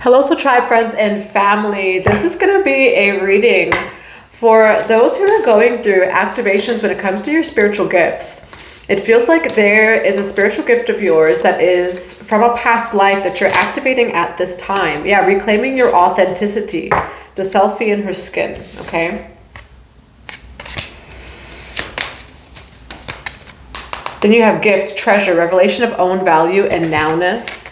Hello, so tribe friends and family. This is going to be a reading for those who are going through activations when it comes to your spiritual gifts. It feels like there is a spiritual gift of yours that is from a past life that you're activating at this time. Yeah, reclaiming your authenticity. The selfie in her skin, okay? Then you have gift, treasure, revelation of own value, and nowness.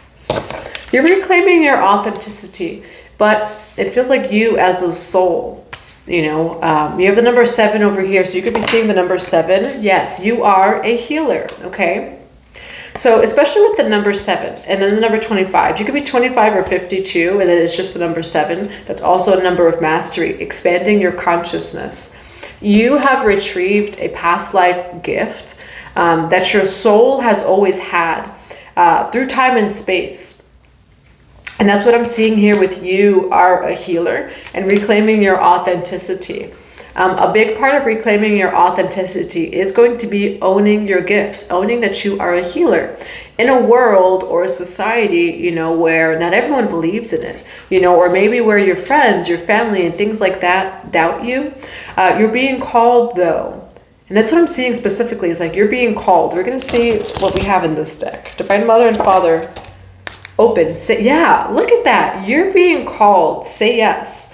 You're reclaiming your authenticity, but it feels like you as a soul, you have the number 7 over here, so you could be seeing the number 7. Yes, you are a healer, okay? So especially with the number 7 and then the number 25, you could be 25 or 52, and then it's just the number 7. That's also a number of mastery, expanding your consciousness. You have retrieved a past life gift that your soul has always had through time and space. And that's what I'm seeing here with you are a healer and reclaiming your authenticity. A big part of reclaiming your authenticity is going to be owning your gifts, owning that you are a healer in a world or a society, where not everyone believes in it, or maybe where your friends, your family, and things like that doubt you. You're being called though. And that's what I'm seeing specifically is like you're being called. We're going to see what we have in this deck. Divine Mother and Father. Open, say, yeah, look at that. You're being called, say yes.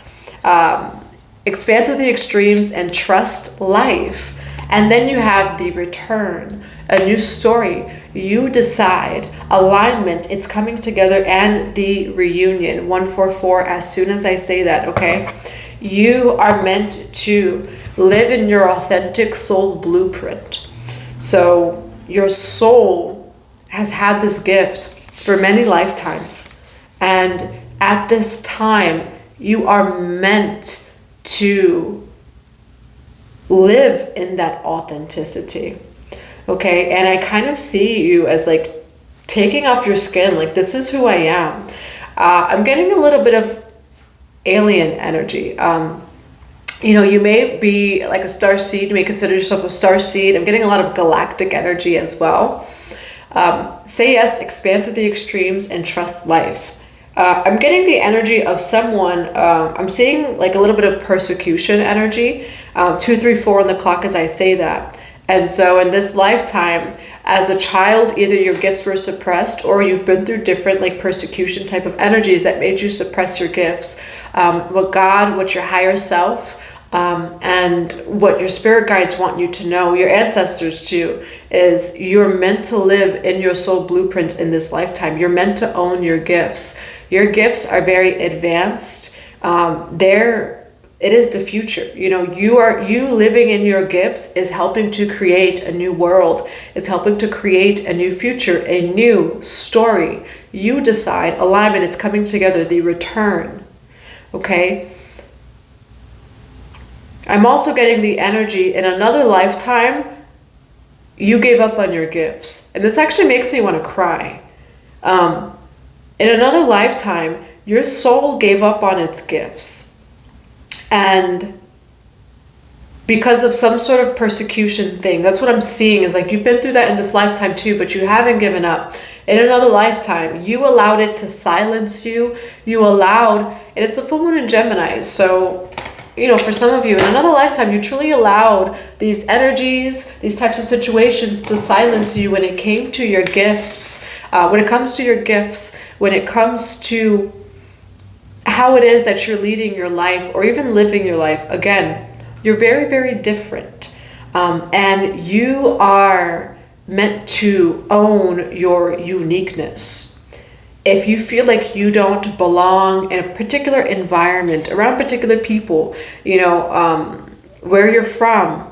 Expand through the extremes and trust life. And then you have the return, a new story. You decide, alignment, it's coming together, and the reunion, 144, as soon as I say that, okay? You are meant to live in your authentic soul blueprint. So your soul has had this gift for many lifetimes, and at this time you are meant to live in that authenticity, okay? And I kind of see you as like taking off your skin, like this is who I am. I'm getting a little bit of alien energy. You may be like a star seed. You may consider yourself a star seed. I'm getting a lot of galactic energy as well. Say yes, expand through the extremes, and trust life. I'm getting the energy of someone, I'm seeing like a little bit of persecution energy, 2, 3, 4 on the clock as I say that. And so in this lifetime, as a child, either your gifts were suppressed or you've been through different like persecution type of energies that made you suppress your gifts. What your higher self, and what your spirit guides want you to know, your ancestors too, is you're meant to live in your soul blueprint in this lifetime. You're meant to own your gifts. Your gifts are very advanced. It is the future. You living in your gifts is helping to create a new world. It's helping to create a new future, a new story. You decide, alignment, it's coming together, the return. Okay? I'm also getting the energy in another lifetime, you gave up on your gifts. And this actually makes me want to cry. In another lifetime, your soul gave up on its gifts. And because of some sort of persecution thing, that's what I'm seeing is like you've been through that in this lifetime too, but you haven't given up. In another lifetime, you allowed it to silence you. And it's the full moon in Gemini. So for some of you, in another lifetime, you truly allowed these energies, these types of situations to silence you when it came to your gifts, when it comes to how it is that you're leading your life or even living your life. Again, you're very, very different. And you are meant to own your uniqueness. If you feel like you don't belong in a particular environment, around particular people, where you're from,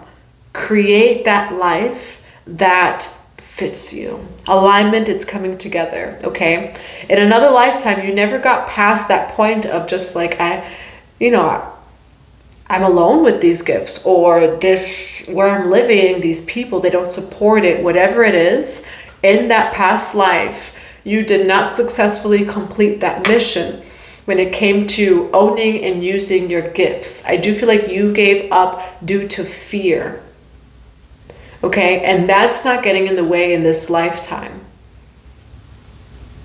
create that life that fits you. Alignment, it's coming together, okay? In another lifetime, you never got past that point of just like, I'm alone with these gifts, or this, where I'm living, these people, they don't support it, whatever it is. In that past life, you did not successfully complete that mission when it came to owning and using your gifts. I do feel like you gave up due to fear. Okay, and that's not getting in the way in this lifetime.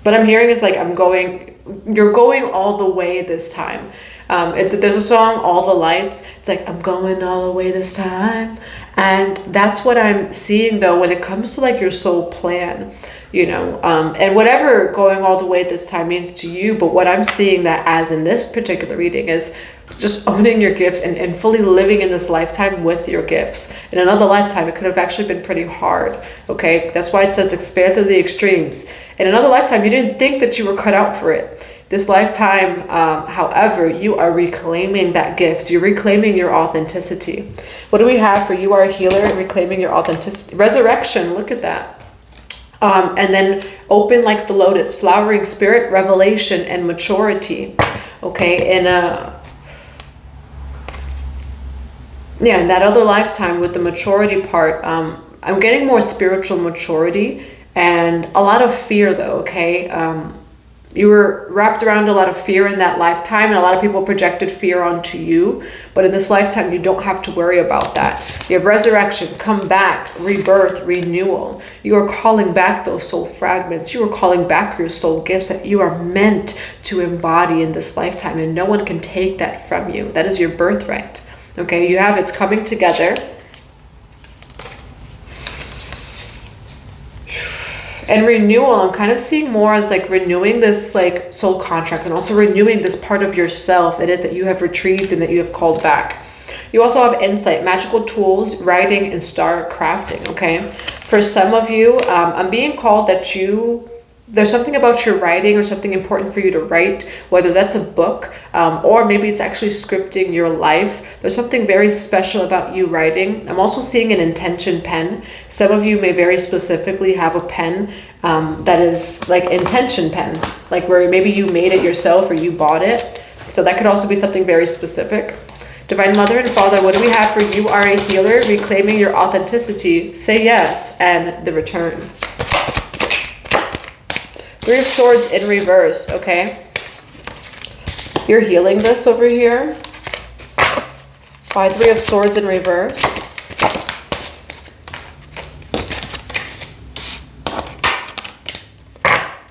But I'm hearing is like I'm going you're going all the way this time. There's a song, All the Lights. It's like, I'm going all the way this time. And that's what I'm seeing though when it comes to like your soul plan, you know, and whatever going all the way this time means to you. But what I'm seeing that as in this particular reading is just owning your gifts and fully living in this lifetime with your gifts. In another lifetime, it could have actually been pretty hard. Okay, that's why it says expand through the extremes. In another lifetime, you didn't think that you were cut out for it. This lifetime, however, you are reclaiming that gift. You're reclaiming your authenticity. What do we have for you are a healer and reclaiming your authenticity? Resurrection, look at that. And then open like the lotus, flowering spirit, revelation, and maturity. Okay, in that other lifetime with the maturity part, I'm getting more spiritual maturity and a lot of fear though, okay? You were wrapped around a lot of fear in that lifetime, and a lot of people projected fear onto you. But in this lifetime, you don't have to worry about that. You have resurrection, come back, rebirth, renewal. You are calling back those soul fragments. You are calling back your soul gifts that you are meant to embody in this lifetime, and no one can take that from you. That is your birthright. Okay, you have it's coming together. And renewal, I'm kind of seeing more as like renewing this like soul contract and also renewing this part of yourself it is that you have retrieved and that you have called back. You also have insight, magical tools, writing, and star crafting, okay? For some of you, I'm being called that there's something about your writing or something important for you to write, whether that's a book or maybe it's actually scripting your life. There's something very special about you writing. I'm also seeing an intention pen. Some of you may very specifically have a pen that is like intention pen, like where maybe you made it yourself or you bought it. So that could also be something very specific. Divine Mother and Father, what do we have for you are a healer, reclaiming your authenticity, say yes, and the return. Three of Swords in reverse, okay? You're healing this over here. Why Three of Swords in reverse?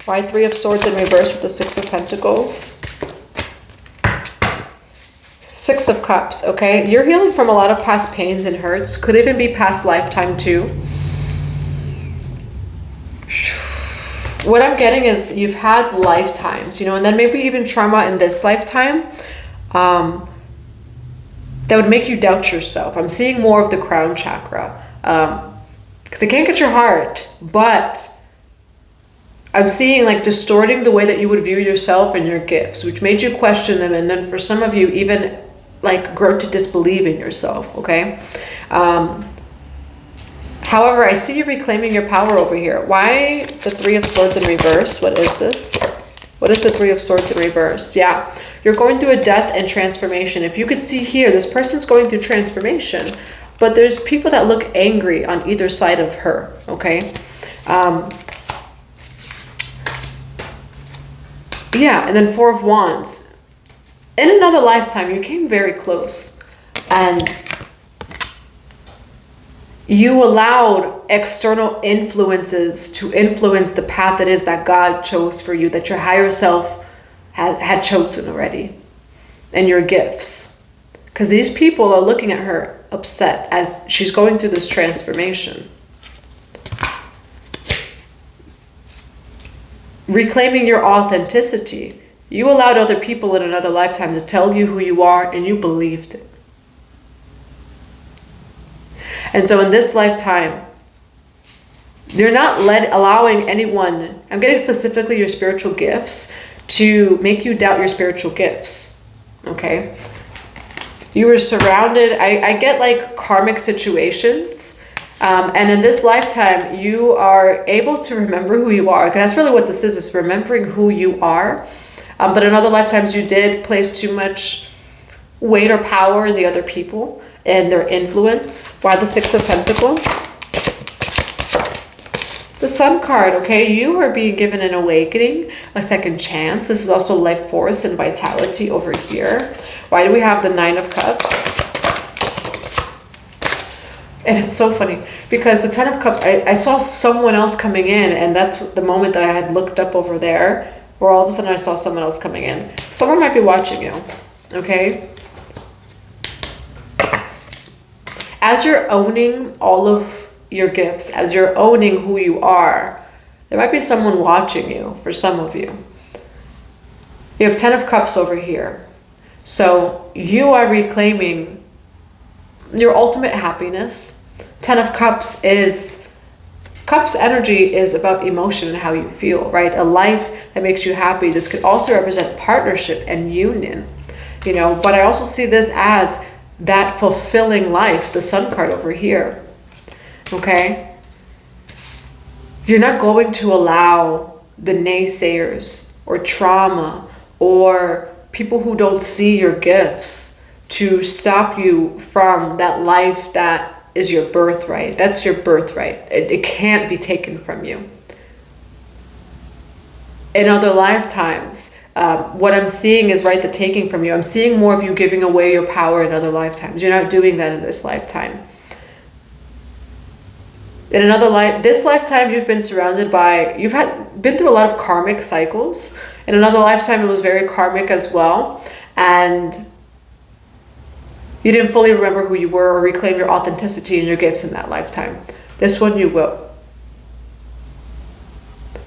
Why Three of Swords in reverse with the Six of Pentacles? Six of Cups, okay? You're healing from a lot of past pains and hurts. Could even be past lifetime too. What I'm getting is you've had lifetimes, you know, and then maybe even trauma in this lifetime that would make you doubt yourself. I'm seeing more of the crown chakra because they can't get your heart, but I'm seeing like distorting the way that you would view yourself and your gifts, which made you question them. And then for some of you, even like grow to disbelieve in yourself, okay? However, I see you reclaiming your power over here. Why the Three of Swords in reverse? What is this? What is the Three of Swords in reverse? Yeah, you're going through a death and transformation. If you could see here, this person's going through transformation, but there's people that look angry on either side of her, okay? Yeah, and then Four of Wands. In another lifetime, you came very close, and you allowed external influences to influence the path that is that God chose for you, that your higher self had chosen already, and your gifts. Because these people are looking at her upset as she's going through this transformation. Reclaiming your authenticity. You allowed other people in another lifetime to tell you who you are, and you believed it. And so in this lifetime, you're not allowing anyone, I'm getting specifically your spiritual gifts, to make you doubt your spiritual gifts, okay? You were surrounded, I get like karmic situations, and in this lifetime, you are able to remember who you are, because that's really what this is remembering who you are. But in other lifetimes, you did place too much weight or power in the other people and their influence. Why the Six of Pentacles? The Sun card, okay? You are being given an awakening, a second chance. This is also life force and vitality over here. Why do we have the Nine of Cups? And it's so funny because the Ten of Cups, I saw someone else coming in, and that's the moment that I had looked up over there. Or all of a sudden I saw someone else coming in. Someone might be watching you, okay? As you're owning all of your gifts, as you're owning who you are, there might be someone watching you for some of you. You have 10 of Cups over here. So you are reclaiming your ultimate happiness. 10 of Cups energy is about emotion and how you feel, right? A life that makes you happy. This could also represent partnership and union, you know, but I also see this as that fulfilling life, the Sun card over here, okay? You're not going to allow the naysayers or trauma or people who don't see your gifts to stop you from that life that is your birthright. That's your birthright. It can't be taken from you. In other lifetimes, what I'm seeing is, right, the taking from you. I'm seeing more of you giving away your power in other lifetimes. You're not doing that in this lifetime. In another life, this lifetime, you've been surrounded by, been through a lot of karmic cycles. In another lifetime, it was very karmic as well. And you didn't fully remember who you were or reclaim your authenticity and your gifts in that lifetime. This one you will.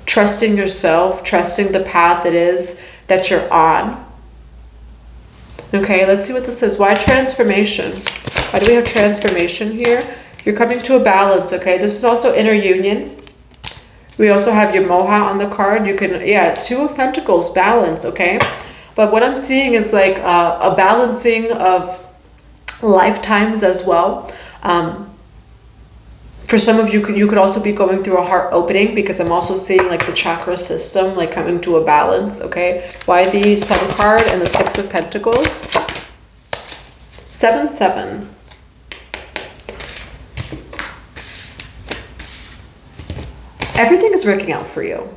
Trusting yourself, trusting the path it is that you're on. Okay, let's see what this is. Why transformation? Why do we have transformation here? You're coming to a balance, okay? This is also inner union. We also have your moha on the card. You can, yeah, 2 of Pentacles, balance, okay? But what I'm seeing is like a balancing of lifetimes as well. For some of you, you could also be going through a heart opening, because I'm also seeing like the chakra system like coming to a balance, okay? Why the Sun card and the 6 of Pentacles? 7-7. Everything is working out for you.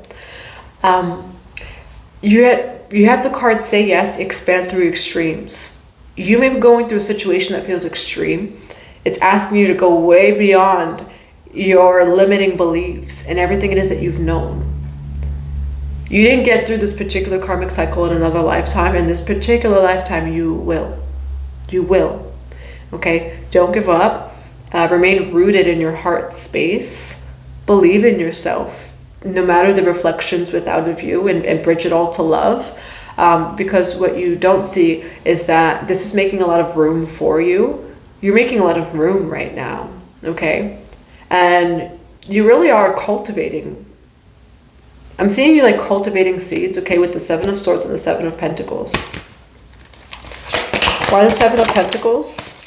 You have the card say yes, expand through extremes. You may be going through a situation that feels extreme. It's asking you to go way beyond your limiting beliefs and everything it is that you've known. You didn't get through this particular karmic cycle in another lifetime. In this particular lifetime, you will. You will. Okay? Don't give up. Remain rooted in your heart space. Believe in yourself, no matter the reflections without of you, and bridge it all to love. Because what you don't see is that this is making a lot of room for you. You're making a lot of room right now, okay? And you really are cultivating. I'm seeing you like cultivating seeds, okay, with the 7 of Swords and the 7 of Pentacles. Why the 7 of Pentacles?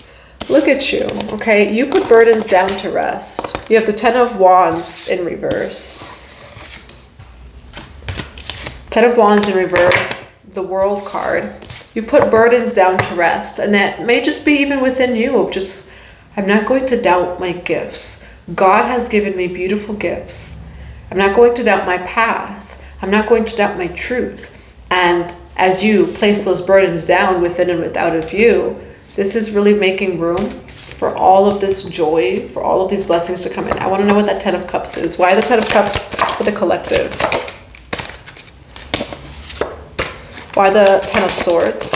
Look at you, okay? You put burdens down to rest. You have the 10 of Wands in reverse. 10 of Wands in reverse, the World card. You've put burdens down to rest, and that may just be even within you of just, I'm not going to doubt my gifts. God has given me beautiful gifts. I'm not going to doubt my path. I'm not going to doubt my truth. And as you place those burdens down within and without of you, this is really making room for all of this joy, for all of these blessings to come in. I want to know what that 10 of Cups is. Why the 10 of Cups for the collective? Why the 10 of Swords?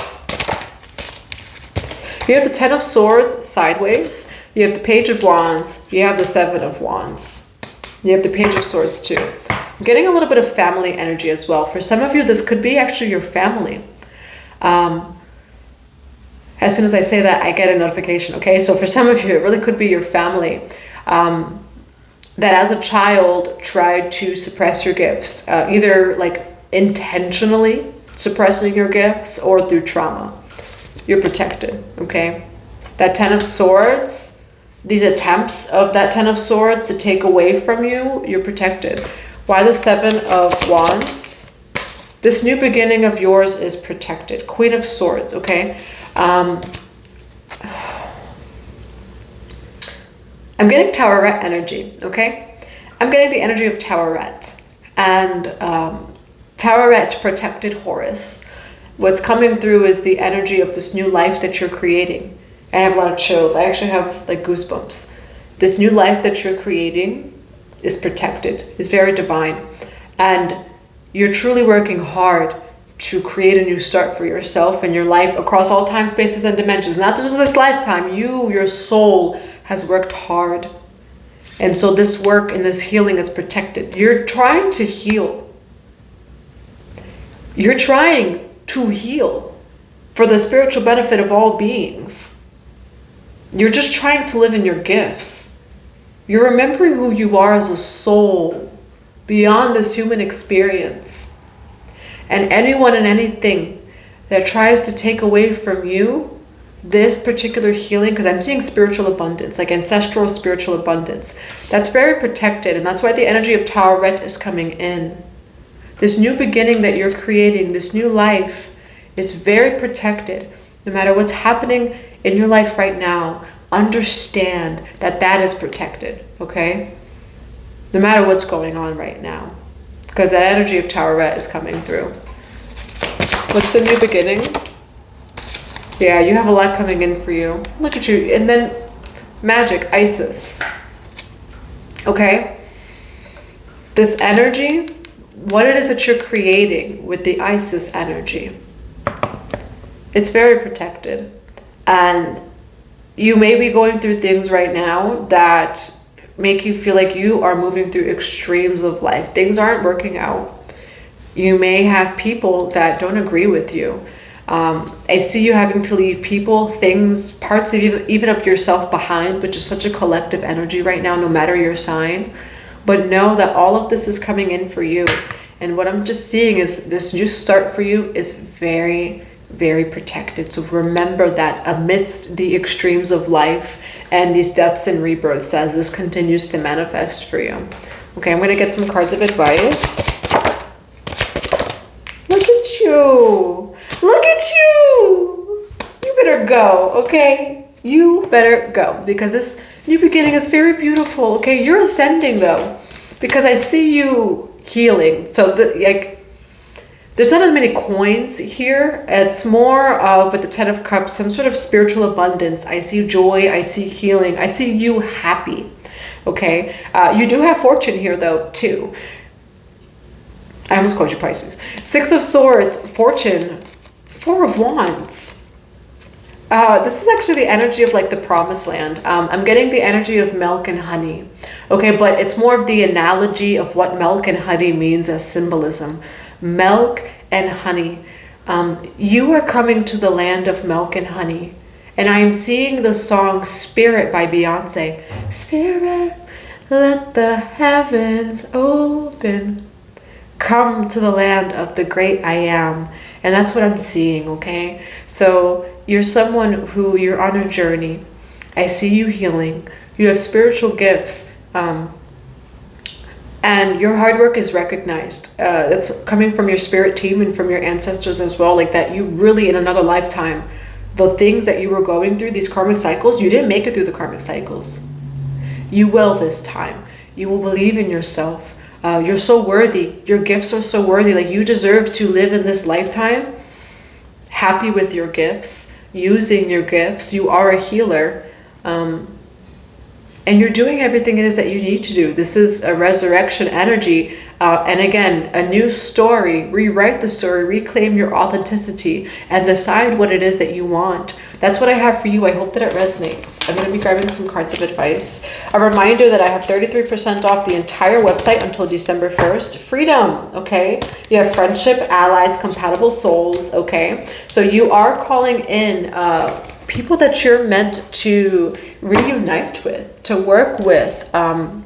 You have the 10 of Swords sideways. You have the Page of Wands. You have the 7 of Wands. You have the Page of Swords too. I'm getting a little bit of family energy as well. For some of you, this could be actually your family. As soon as I say that, I get a notification, okay? So for some of you, it really could be your family that as a child tried to suppress your gifts, either like intentionally suppressing your gifts or through trauma. You're protected, okay? That 10 of Swords, these attempts of that 10 of Swords to take away from you, you're protected. Why the 7 of Wands? This new beginning of yours is protected. Queen of Swords, okay? I'm getting Toweret energy, okay? I'm getting the energy of Toweret. And Toweret protected Horus. What's coming through is the energy of this new life that you're creating. I have a lot of chills. I actually have like goosebumps. This new life that you're creating is protected, is very divine. And You're truly working hard to create a new start for yourself and your life across all time, spaces, and dimensions. Not just this lifetime. Your soul has worked hard. And so this work and this healing is protected. You're trying to heal. You're trying to heal for the spiritual benefit of all beings. You're just trying to live in your gifts. You're remembering who you are as a soul beyond this human experience. And anyone and anything that tries to take away from you this particular healing, because I'm seeing spiritual abundance, like ancestral spiritual abundance, that's very protected. And that's why the energy of Tauret is coming in. This new beginning that you're creating, this new life, is very protected. No matter what's happening in your life right now, understand that that is protected, okay? No matter what's going on right now, because that energy of Tauret is coming through. What's the new beginning? Yeah, you have a lot coming in for you. Look at you. And then magic, Isis. Okay? This energy, what it is that you're creating with the Isis energy, it's very protected. And you may be going through things right now that make you feel like you are moving through extremes of life. Things aren't working out. You may have people that don't agree with you. I see you having to leave people, things, parts of even of yourself behind, which is such a collective energy right now, no matter your sign. But know that all of this is coming in for you. And what I'm just seeing is this new start for you is very, very protected. So remember that amidst the extremes of life and these deaths and rebirths, as this continues to manifest for you. Okay, I'm going to get some cards of advice. Look at you. Look at you. You better go, okay? You better go, because this new beginning is very beautiful, okay? You're ascending, though, because I see you healing. So, there's not as many coins here. It's more of, with the Ten of Cups, some sort of spiritual abundance. I see joy. I see healing. I see you happy, okay? You do have fortune here, though, too. I almost called you Pisces. Six of Swords, Fortune, Four of Wands. This is actually the energy of like the promised land. I'm getting the energy of milk and honey. Okay, but it's more of the analogy of what milk and honey means as symbolism. Milk and honey. You are coming to the land of milk and honey. And I am seeing the song Spirit by Beyonce. Spirit, let the heavens open. Come to the land of the great I am. And that's what I'm seeing, okay? So you're someone who, you're on a journey. I see you healing. You have spiritual gifts. And your hard work is recognized. That's coming from your spirit team and from your ancestors as well. Like that you really, in another lifetime, the things that you were going through, these karmic cycles, you didn't make it through the karmic cycles. You will this time. You will believe in yourself. You're so worthy. Your gifts are so worthy. Like you deserve to live in this lifetime happy with your gifts, using your gifts. You are a healer. And you're doing everything it is that you need to do. This is a resurrection energy. And again, a new story. Rewrite the story, reclaim your authenticity, and decide what it is that you want. That's what I have for you. I hope that it resonates. I'm going to be grabbing some cards of advice. A reminder that I have 33% off the entire website until December 1st. Freedom, okay? You have friendship, allies, compatible souls, okay? So you are calling in people that you're meant to reunite with, to work with,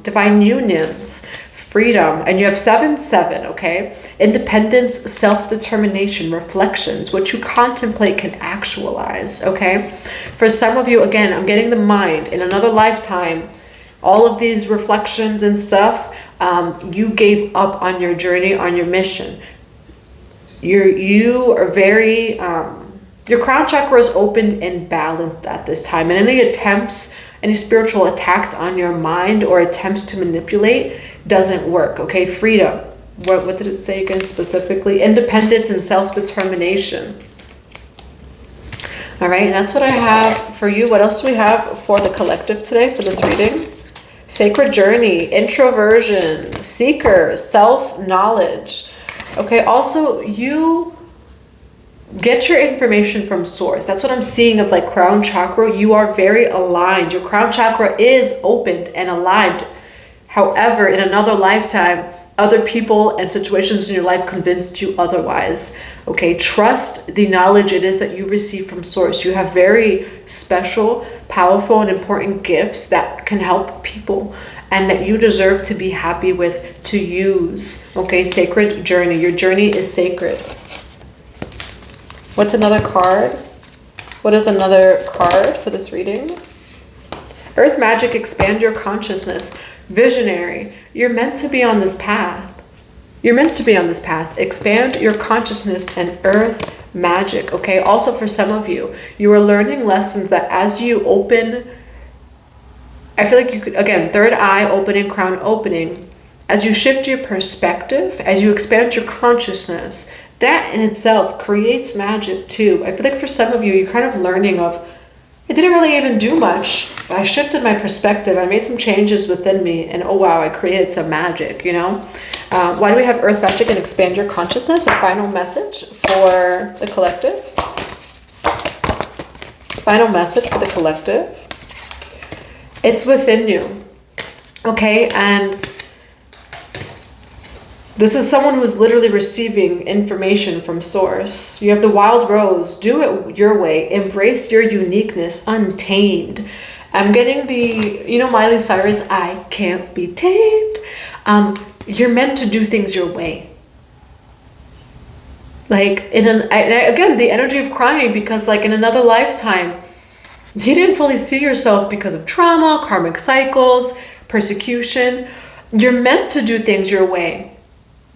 divine unions, freedom. And you have 7-7, okay? Independence, self-determination, reflections. What you contemplate can actualize, okay? For some of you, again, I'm getting the mind. In another lifetime, all of these reflections and stuff, you gave up on your journey, on your mission. You are very... your crown chakra is opened and balanced at this time. And any attempts, any spiritual attacks on your mind or attempts to manipulate doesn't work, okay? Freedom. What did it say again specifically? Independence and self-determination. All right, and that's what I have for you. What else do we have for the collective today for this reading? Sacred journey, introversion, seeker, self-knowledge. Okay, also you get your information from source. That's what I'm seeing of like crown chakra. You are very aligned. Your crown chakra is opened and aligned. However, in another lifetime, other people and situations in your life convinced you otherwise. Okay, trust the knowledge it is that you receive from source. You have very special, powerful, and important gifts that can help people and that you deserve to be happy with, to use. Okay, sacred journey. Your journey is sacred. What's another card? What is another card for this reading? Earth magic, expand your consciousness. Visionary. You're meant to be on this path. You're meant to be on this path. Expand your consciousness and earth magic. Okay, also for some of you, you are learning lessons that as you open, I feel like you could, again, third eye opening, crown opening, as you shift your perspective, as you expand your consciousness, that in itself creates magic too. I feel like for some of you, you're kind of learning of, I didn't really even do much. I shifted my perspective. I made some changes within me and oh wow, I created some magic, you know? Why do we have earth magic and expand your consciousness? A final message for the collective. Final message for the collective. It's within you, okay? And this is someone who's literally receiving information from source. You have the wild rose. Do it your way. Embrace your uniqueness, untamed. I'm getting the, you know, Miley Cyrus, I can't be tamed. You're meant to do things your way. Like again, the energy of crying because like in another lifetime, you didn't fully see yourself because of trauma, karmic cycles, persecution. You're meant to do things your way.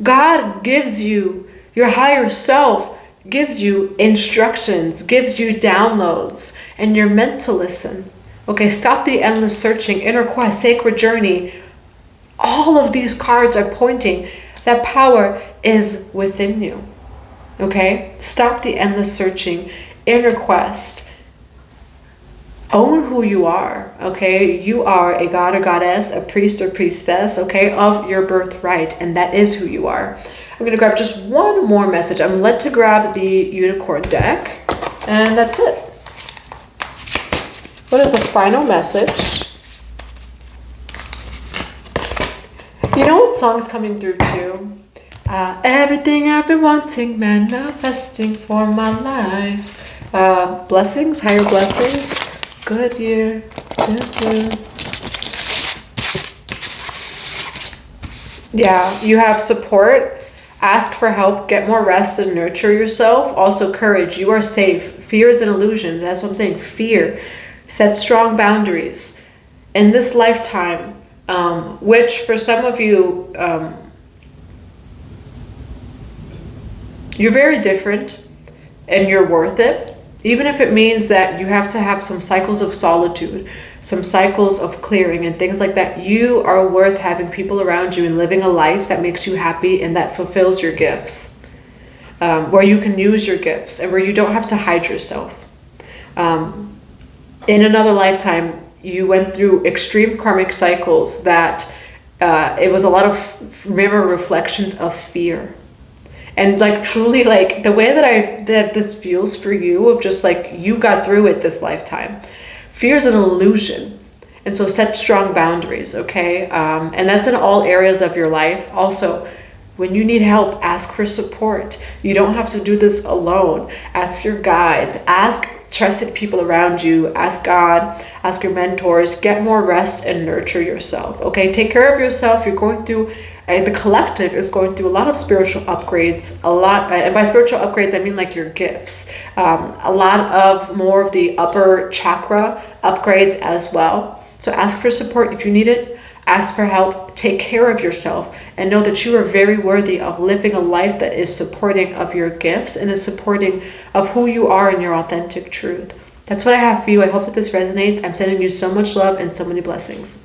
God gives you, your higher self gives you instructions, gives you downloads, and you're meant to listen. Okay, stop the endless searching, inner quest, sacred journey. All of these cards are pointing that power is within you. Okay, stop the endless searching, inner quest. Own who you are, okay? You are a god or goddess, a priest or priestess, okay, of your birthright, and that is who you are. I'm going to grab just one more message. I'm led to grab the unicorn deck, and that's it. What is the final message? You know what song's coming through too? Everything I've been wanting, manifesting for my life. Blessings, higher blessings. Good year. Good year. Yeah, you have support. Ask for help. Get more rest and nurture yourself. Also courage. You are safe. Fear is an illusion. That's what I'm saying. Fear. Set strong boundaries. In this lifetime, which for some of you, you're very different and you're worth it. Even if it means that you have to have some cycles of solitude, some cycles of clearing and things like that, you are worth having people around you and living a life that makes you happy and that fulfills your gifts, where you can use your gifts and where you don't have to hide yourself. In another lifetime, you went through extreme karmic cycles that it was a lot of mirror reflections of fear. And like truly like the way that this feels for you of just like you got through it this lifetime. Fear is an illusion. And so set strong boundaries, okay? And that's in all areas of your life. Also, when you need help, ask for support. You don't have to do this alone. Ask your guides, ask trusted people around you, ask God, ask your mentors, get more rest and nurture yourself, okay? Take care of yourself. You're going through the collective is going through a lot of spiritual upgrades, and by spiritual upgrades, I mean like your gifts, a lot of more of the upper chakra upgrades as well. So ask for support if you need it, ask for help, take care of yourself, and know that you are very worthy of living a life that is supporting of your gifts and is supporting of who you are in your authentic truth. That's what I have for you. I hope that this resonates. I'm sending you so much love and so many blessings.